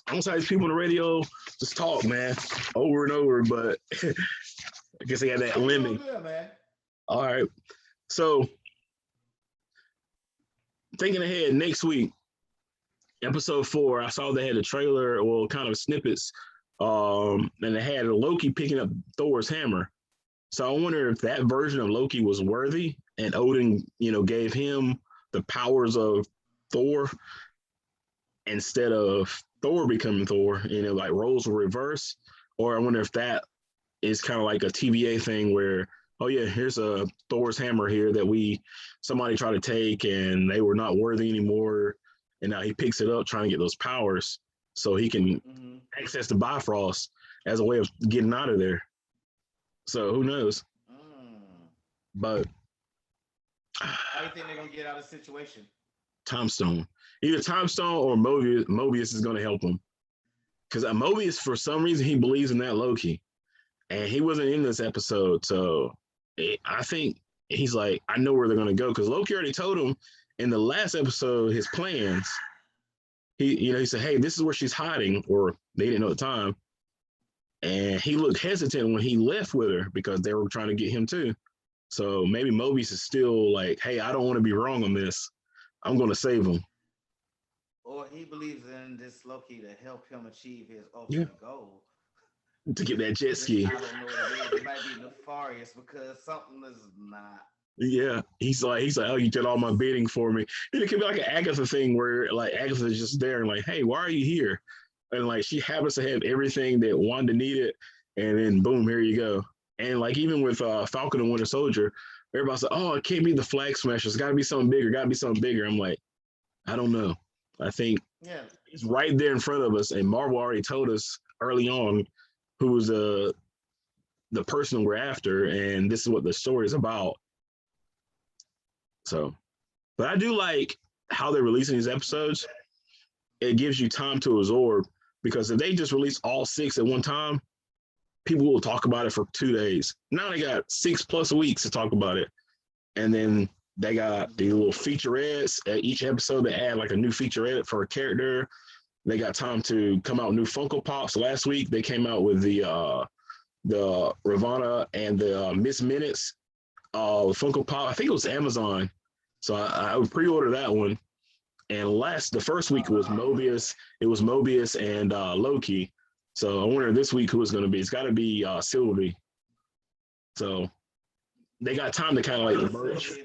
sometimes people on the radio just talk, man, over and over. But I guess they got that limit. Good, man. All right, so thinking ahead next week, episode 4. I saw they had a trailer, well, kind of snippets, and they had Loki picking up Thor's hammer. So I wonder if that version of Loki was worthy, and Odin, gave him the powers of Thor instead of Thor becoming Thor, like roles were reversed. Or I wonder if that is kind of like a TVA thing where, oh yeah, here's a Thor's hammer here that somebody tried to take and they were not worthy anymore. And now he picks it up trying to get those powers so he can access the Bifrost as a way of getting out of there. So who knows? But how do you think they're gonna get out of the situation? Time Stone. Either Time Stone or Mobius is going to help him. Because Mobius, for some reason, he believes in that Loki. And he wasn't in this episode. So I think he's like, I know where they're going to go. Because Loki already told him in the last episode his plans. He said, hey, this is where she's hiding. Or they didn't know at the time. And he looked hesitant when he left with her because they were trying to get him too. So maybe Mobius is still like, hey, I don't want to be wrong on this. I'm going to save him. Or he believes in this Loki to help him achieve his ultimate goal. To get that jet ski. I don't know what it is. It might be nefarious because something is not. Yeah, he's like, oh, you did all my bidding for me. And it could be like an Agatha thing where like Agatha is just there and like, hey, why are you here? And like she happens to have everything that Wanda needed, and then boom, here you go. And like even with Falcon and Winter Soldier, everybody's like, oh, it can't be the Flag Smashers. It's got to be something bigger. Got to be something bigger. I'm like, I don't know. I think it's right there in front of us, and Marvel already told us early on who was the person we're after, and this is what the story is about. So, but I do like how they're releasing these episodes. It gives you time to absorb, because if they just release all 6 at one time, people will talk about it for 2 days. Now they got 6+ weeks to talk about it. And then they got the little featurettes at each episode. They add like a new featurette for a character. They got time to come out with new Funko Pops. Last week they came out with the Ravonna and the Miss Minutes Funko Pop. I think it was Amazon. So I would pre-order that one. And the first week was Mobius. It was Mobius and Loki. So I wonder this week who it's going to be. It's got to be Sylvie. So they got time to kind of like merge.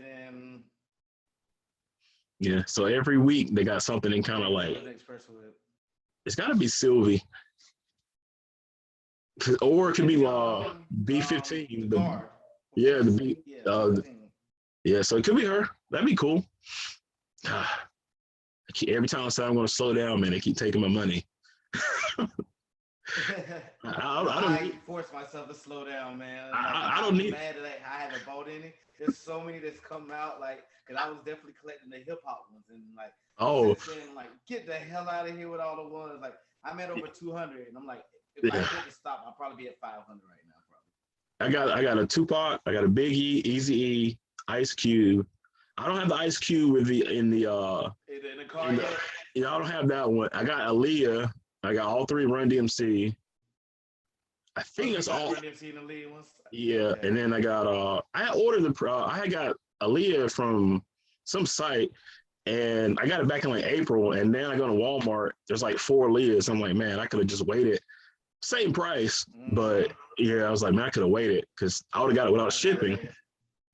Yeah. So every week they got something in kind of like. It's got to be Sylvie. Or it could be B-15. The B. Yeah. So it could be her. That'd be cool. Every time I say I'm going to slow down, man, they keep taking my money. I force myself to slow down, man. I don't need. Mad that I haven't bought any. There's so many that's come out, like, because I was definitely collecting the hip hop ones, and like, saying, like, get the hell out of here with all the ones. Like, I'm at over 200, and I'm like, if I didn't stop, I'll probably be at 500 right now, probably. I got a Tupac, I got a Biggie, Easy E, Ice Cube. I don't have the Ice Cube with the In the car in the yet? I don't have that one. I got Aaliyah. I got all three Run DMC. I Oh, think you that's got all. Run DMC in the lead ones? Yeah, Okay. and then I got I had ordered I had got Aaliyah from some site, and I got it back in like April, and then I go to Walmart. There's like four Aaliyahs. I'm like, man, I could have just waited. Same price, but Mm-hmm. yeah, I was like, man, I could have waited because I would have got it without I got shipping. it.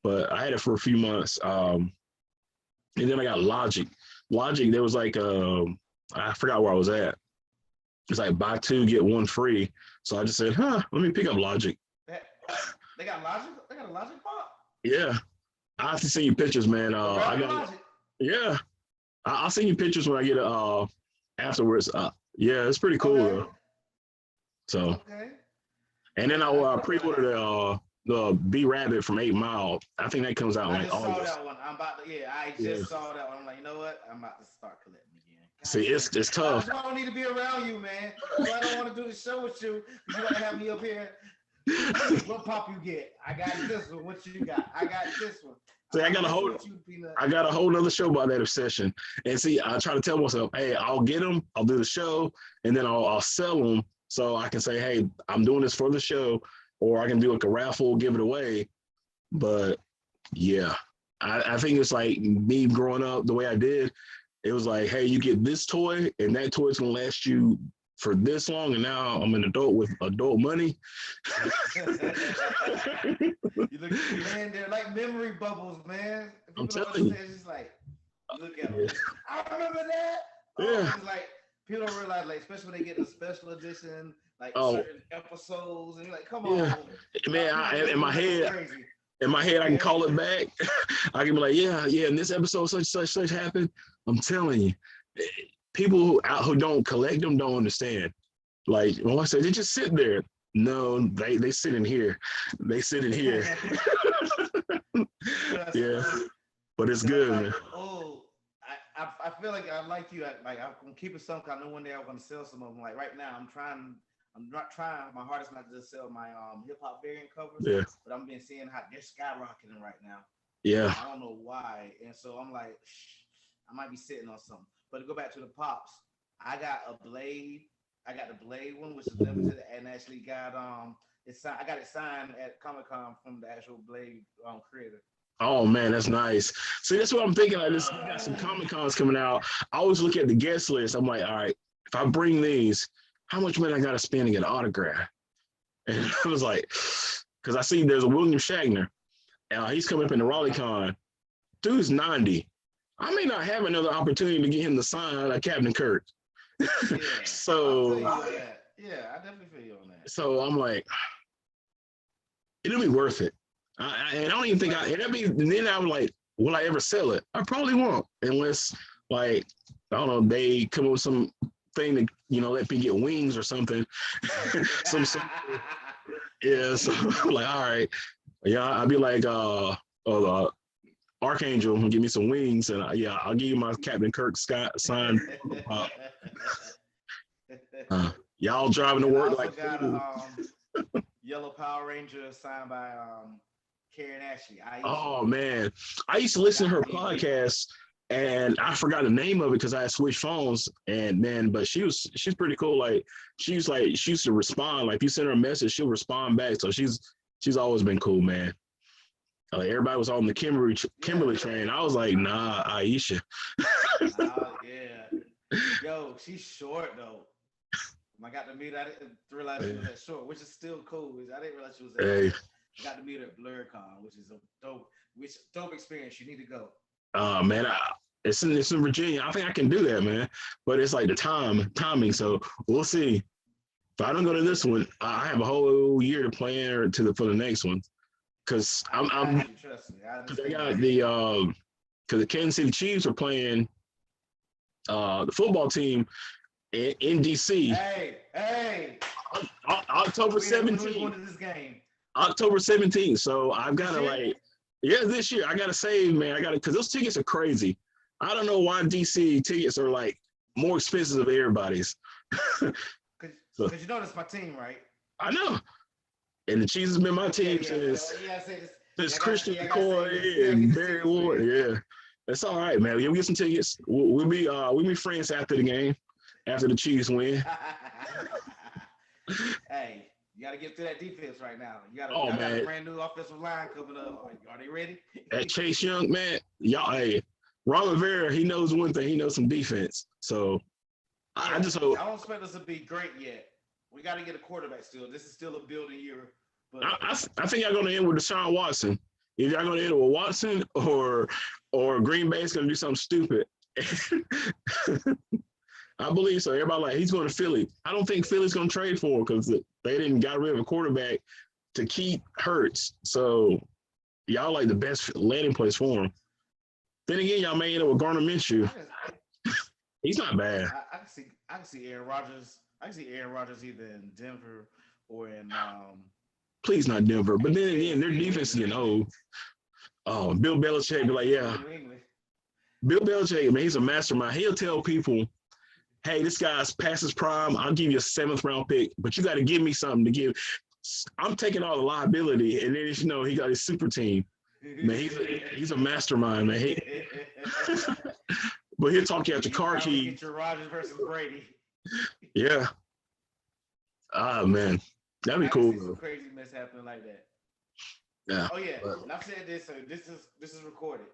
But I had it for a few months. And then I got Logic. Logic, there was like I forgot where I was at. It's like buy two get one free. So I just said, let me pick up Logic. They got Logic. They got a Logic pop. Yeah, I have to send you pictures, man. The I rapper got Logic. yeah. I'll send you pictures when I get it afterwards. Yeah, it's pretty cool Okay. though. So Okay. and then I I pre-ordered the B Rabbit from 8 Mile. I think that comes out in I like just saw August. that one. I'm about to. Yeah, I Yeah. just saw that one. I'm like, you know what? I'm about to start collecting again. God See, damn. it's tough. That's why I don't need to be around you, man. That's why I don't want to do the show with you because you want to have me up here. What pop you get? I got this one. What you got? I got this one. See, I got a whole nother show about that obsession. And see, I try to tell myself, hey, I'll get them, I'll do the show, and then I'll sell them so I can say, hey, I'm doing this for the show, or I can do like a raffle, give it away. But yeah, I think it's like me growing up the way I did. It was like, hey, you get this toy, and that toy is gonna last you for this long. And now I'm an adult with adult money. You look, you land there like memory bubbles, man. I'm People don't telling you. understand. It's just like, look at them. Yeah. I remember that. Yeah. It's like people don't realize, like, especially when they get the special edition, like Oh. certain episodes, and you're like, come Yeah. on, Man, in my head, crazy. I can call it back. I can be like, yeah, in this episode, such happened. I'm telling you, people who don't collect them don't understand. Like when I say they just sit there. No, they sit in here. They sit in here. Yeah, but it's good, like, man. oh, I feel like I like you. I'm keeping some. I know one day I'm gonna sell some of them. Like right now, I'm not trying my hardest not to just sell my hip hop variant covers. Yeah. But I'm been seeing how they're skyrocketing right now. Yeah. I don't know why, and so I'm like, I might be sitting on something. But to go back to the pops, I got a Blade. I got the Blade one, which is limited, and actually got I got it signed at Comic-Con from the actual Blade creator. Oh man, that's nice. See, that's what I'm thinking. Like this, we got some Comic Cons coming out. I always look at the guest list. I'm like, all right, if I bring these, how much money I got to spend to get an autograph? And I was like, because I see there's a William Shatner. He's coming up in the RaleighCon. Dude's 90. I may not have another opportunity to get him to sign a Captain Kirk. Yeah, So yeah, I definitely feel you on that. So I'm like, it'll be worth it. And I don't even think and then I'm like, will I ever sell it? I probably won't, unless like, I don't know, they come up with some thing to, let me get wings or something. some yeah, so I'm like, all right. Yeah, I'll be like Archangel and give me some wings, and I'll give you my Captain Kirk sign. Y'all driving to work like got Yellow Power Ranger signed by Karen Ashley. Oh man, I used to listen to her podcast, and I forgot the name of it because I had switched phones. And man, but she's pretty cool. Like she used to respond. Like if you send her a message, she'll respond back. So she's always been cool, man. Like everybody was on the Kimberly train. I was like, nah, Aisha. Yeah. Yo, she's short though. When I got to meet her, I didn't realize she was that short, which is still cool. I didn't realize she was that short. I got to meet her at BlurCon, which is a dope experience. You need to go. Man, it's in Virginia. I think I can do that, man. But it's like the timing. So we'll see. If I don't go to this one, I have a whole year to plan for the next one. Because because I got because the Kansas City Chiefs are playing the football team in DC. Hey. October 17th. October 17th. So I've got to this year I got to save, man. Because those tickets are crazy. I don't know why DC tickets are like more expensive than everybody's. Because you know that's my team, right? I know. And the Chiefs has been my team since Christian McCoy and Barry Ward. Yeah, that's all right, man. We'll get some tickets. We'll be friends after the game, after the Chiefs win. Hey, you got to get through that defense right now. Oh Y'all got a man, brand new offensive line coming up. Are they ready? that Chase Young man, y'all. Hey, Ron Rivera, he knows one thing. He knows some defense. So I just hope. I don't expect us to be great yet. We got to get a quarterback still. This is still a building year. But I think y'all going to end with Deshaun Watson. If y'all going to end with Watson or Green Bay's going to do something stupid. I believe so. Everybody like he's going to Philly. I don't think Philly's going to trade for him because they didn't got rid of a quarterback to keep Hurts. So y'all like the best landing place for him. Then again, y'all may end up with Garner Minshew. He's not bad. I can see Aaron Rodgers. I can see Aaron Rodgers either in Denver or in Please not Denver. But then again, their defense is getting old. Oh, Bill Belichick be like, yeah. Bill Belichick, man, he's a mastermind. He'll tell people, hey, this guy's past his prime. I'll give you a 7th round pick, but you got to give me something to give. I'm taking all the liability, and then he got his super team. Man, he's a mastermind, man. But he'll talk you out your car key. Get your Rodgers versus Brady. Yeah. Ah, man. That'd be cool. Some crazy mess happening like that. Yeah. Oh yeah. And I've said this, so this is recorded.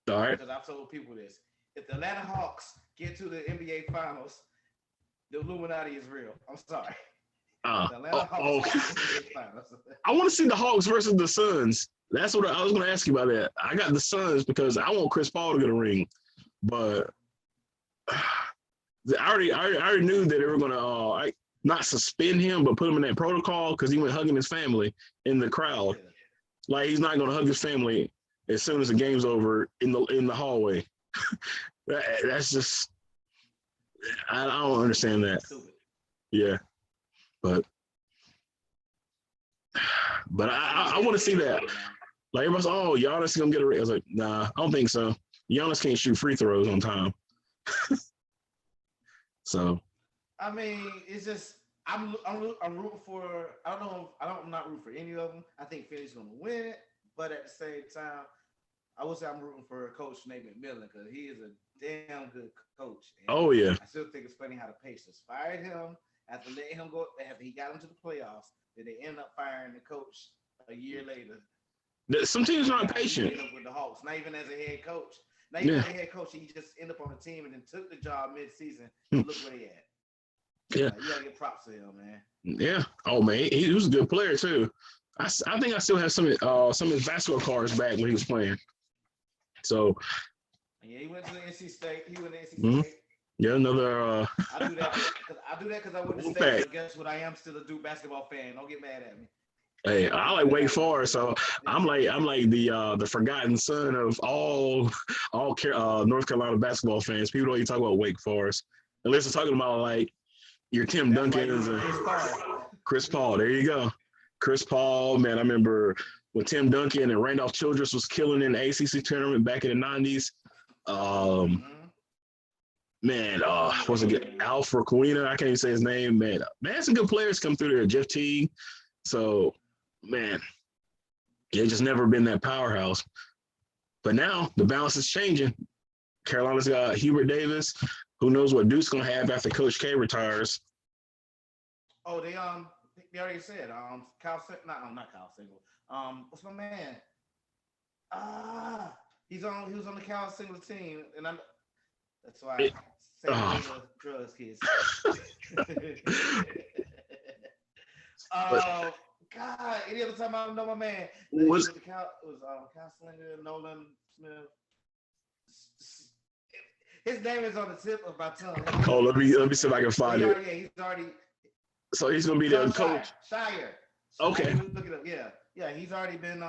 All right. Because I've told people this. If the Atlanta Hawks get to the NBA Finals, the Illuminati is real. I'm sorry. Okay. I want to see the Hawks versus the Suns. That's what I was going to ask you about that. I got the Suns because I want Chris Paul to get a ring, but I already knew that they were going to not suspend him, but put him in that protocol because he went hugging his family in the crowd. Like he's not going to hug his family as soon as the game's over in the hallway. That's just I don't understand that. Yeah, but I want to see that. Like everybody's, oh, Giannis is gonna get a ring. I was like, nah, I don't think so. Giannis can't shoot free throws on time. So, I mean, it's just I'm rooting for. I'm not rooting for any of them. I think Philly's gonna win it, but at the same time, I would say I'm rooting for a coach named McMillan because he is a damn good coach. And oh yeah, I still think it's funny how the Pacers fired him after letting him go after he got into the playoffs. That they end up firing the coach a year later. Some teams aren't patient. With the Hawks, not even as a head coach. Not even as a head coach, he just ended up on the team and then took the job mid-season. Look where he at. Yeah, you gotta get props to him, man. Yeah. Oh man, he was a good player too. I think I still have some of his basketball cards back when he was playing. So. Yeah, he went to the NC State. State. Yeah, another. I do that because I went to State. But guess what? I am still a Duke basketball fan. Don't get mad at me. Hey, I like Wake Forest, so I'm like the forgotten son of all North Carolina basketball fans. People don't even talk about Wake Forest unless they're talking about like your Tim Duncans and Chris Paul. There you go, Chris Paul. Man, I remember when Tim Duncan and Randolph Childress was killing in the ACC tournament back in the '90s. Man, what's it get? Alfred Kawina, I can't even say his name. Man, some good players come through there. Jeff Teague. So, man, they just never been that powerhouse. But now the balance is changing. Carolina's got Hubert Davis. Who knows what Duke's gonna have after Coach K retires? Oh, they already said not Kyle Single. What's my man? He was on the Kyle Single team, and that's why I say drugs, kids. God, any other time I don't know my man. It was Kyle Slinger, Nolan Smith. His name is on the tip of my tongue. Oh, let me see if I can find it. Yeah, he's already. So he's gonna be the coach. Shire. Okay. Look it up. Yeah. He's already been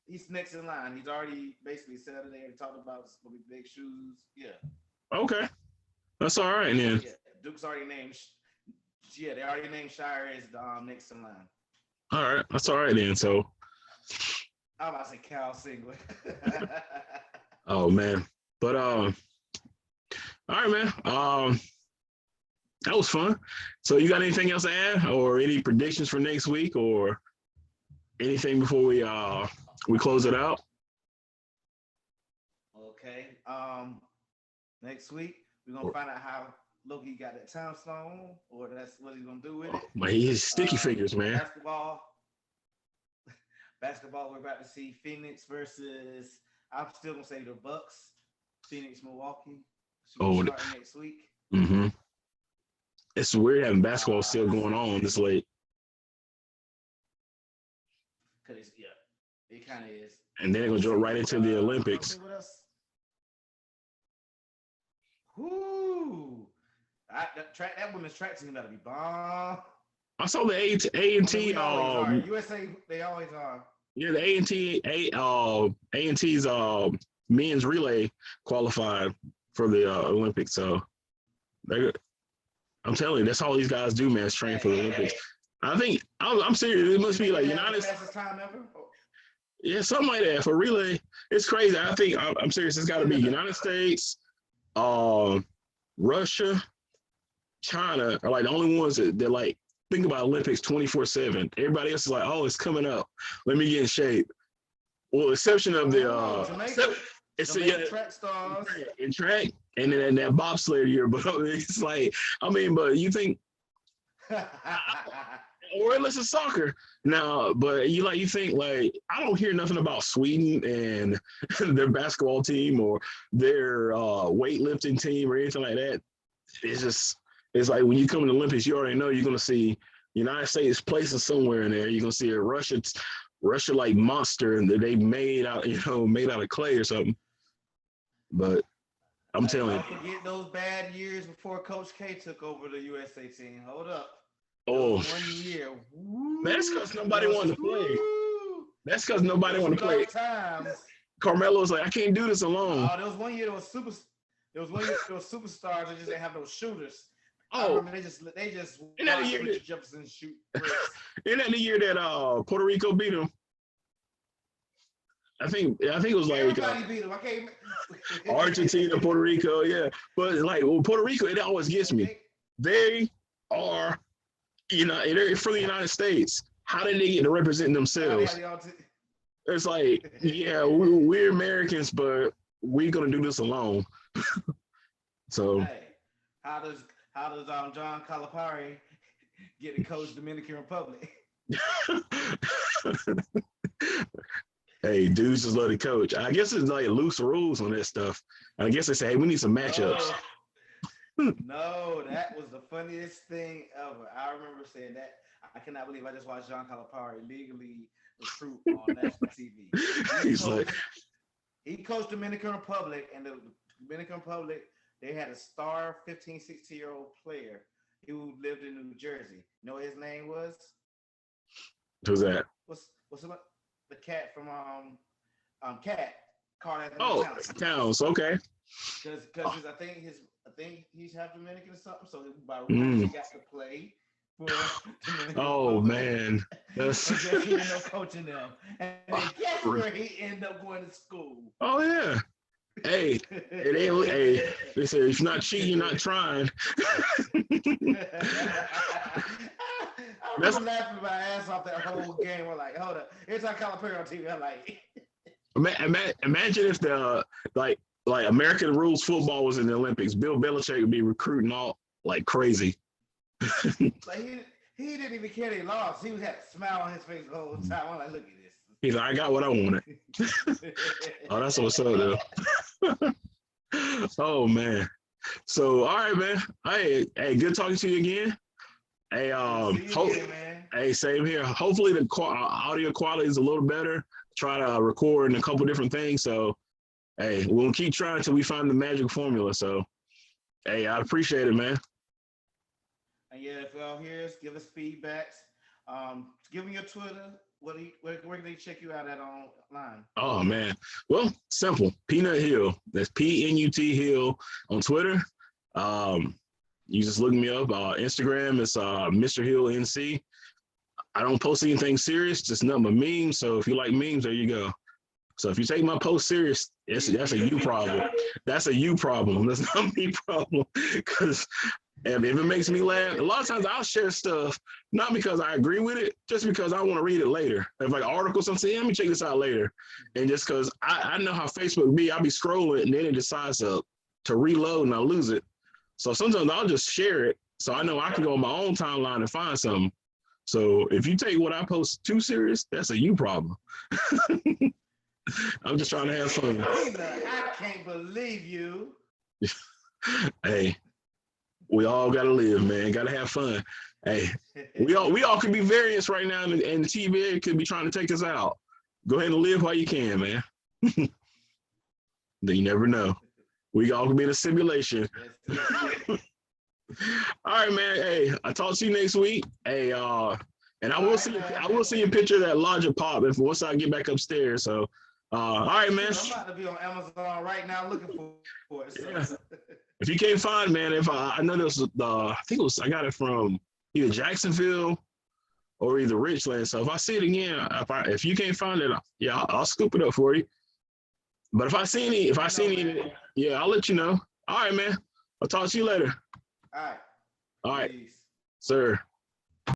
he's next in line. He's already basically said it. They already talked about it's gonna be big shoes. Yeah. Okay. That's all right then. Yeah. Duke's already named. Yeah, they already named Shire as the next in line. All right, that's all right then. So. I'm about to say Cal Singler. Oh man, but all right, man. That was fun. So you got anything else to add, or any predictions for next week, or anything before we close it out? Okay. Next week we're gonna find out how Loki got that time stone, or that's what he's gonna do with it. But he's sticky fingers, man. Basketball. We're about to see Phoenix versus. I'm still gonna say the Bucks. Phoenix, Milwaukee. Starting next week. Mm-hmm. It's weird having basketball still going on this late. Cause it kind of is. And then they're gonna jump right into the Olympics. Whoo! That women's track team gotta be bomb. I saw the A&T. USA, they always are. Yeah, the A&T's men's relay qualified for the Olympics. So I'm telling you, that's all these guys do, man. Is train for the Olympics. I think I'm serious. It must be like United States. Time ever? Yeah, something like that for relay. It's crazy. I think I'm serious. It's got to be United States, Russia, China are like the only ones that like think about Olympics 24/7. Everybody else is like, oh, it's coming up. Let me get in shape. Well, exception of the track stars in track, and then that bobsled year. But it's like, I mean, but you think, or unless it's soccer now, but you think like I don't hear nothing about Sweden and their basketball team or their weightlifting team or anything like that. It's like when you come to the Olympics, you already know you're gonna see United States placing somewhere in there. You're gonna see a Russia like monster and they made out of clay or something. But I'm telling you, don't forget those bad years before Coach K took over the USA team. Hold up. Oh, 1 year. Woo. That's because nobody wanted to play. That's because nobody wanted to play. Carmelo was like, I can't do this alone. There was 1 year there was superstars that just didn't have no shooters. Oh, they just in that year Richard Jefferson shoot. In that year that Puerto Rico beat them. I think it was like everybody beat them. I can't. Argentina, Puerto Rico, yeah. But like Puerto Rico, it always gets me. They are, they're from the United States. How did they get to represent themselves? It's like, yeah, we're Americans, but we're gonna do this alone. So, hey, how does John Calipari get to coach Dominican Republic? Hey, dudes just love to coach. I guess it's like loose rules on that stuff. I guess they say, hey, we need some matchups. No, that was the funniest thing ever. I remember saying that. I cannot believe I just watched John Calipari legally recruit on national TV. He coached Dominican Republic, and the Dominican Republic, they had a star 15, 16-year-old player who lived in New Jersey. You know what his name was? Who's that? What's the cat from Cat Carl? Oh, Towns. Okay. Because I think he's half Dominican or something. So by he got to play for Dominican Republic. Man, that's he ended up coaching them, and guess where he ended up going to school? Oh yeah. Hey, they say if you're not cheating, you're not trying. I was laughing my ass off that whole game. We're like, hold up. It's like Calipari on TV. I'm like, imagine if the like American rules football was in the Olympics. Bill Belichick would be recruiting all like crazy. Like he didn't even care they lost. He had a smile on his face the whole time. I'm like, look at this. He's like, I got what I wanted. Oh, that's what's up, though. Oh man. So all right, man. Hey, good talking to you again. Hey, hey, same here. Hopefully the audio quality is a little better. Try to record in a couple different things. So, hey, we'll keep trying until we find the magic formula. So, hey, I appreciate it, man. And yeah, if y'all hear us, give us feedbacks. Give me your Twitter. Where can they check you out at online? Oh man, well, simple. Peanut Hill. That's PNUT Hill on Twitter. You just look me up. Instagram is Mr. Hill NC. I don't post anything serious, just nothing but memes. So if you like memes, there you go. So if you take my post serious, that's a you problem. That's a you problem. That's not me problem. Because And if it makes me laugh, a lot of times I'll share stuff, not because I agree with it, just because I want to read it later. If like articles, I'm saying, let me check this out later. And just because I know how Facebook be, I'll be scrolling and then it decides to reload and I lose it. So sometimes I'll just share it. So I know I can go on my own timeline and find something. So if you take what I post too serious, that's a you problem. I'm just trying to have fun. I can't believe you. Hey, we all gotta live, man. Gotta have fun. Hey, we all could be variants right now, and the TVA could be trying to take us out. Go ahead and live while you can, man. You never know. We all could be in a simulation. All right, man. Hey, I'll talk to you next week. Hey, and I will see a picture of that Logic Pop if once I get back upstairs. So, all right, man. I'm about to be on Amazon right now looking for it. So. Yeah. If you can't find, man, if I know this, I think it was I got it from either Jacksonville or either Richland. So if I see it again, if you can't find it, yeah, I'll scoop it up for you. But if I see any, yeah, I'll let you know. All right, man. I'll talk to you later. All right. All right, sir.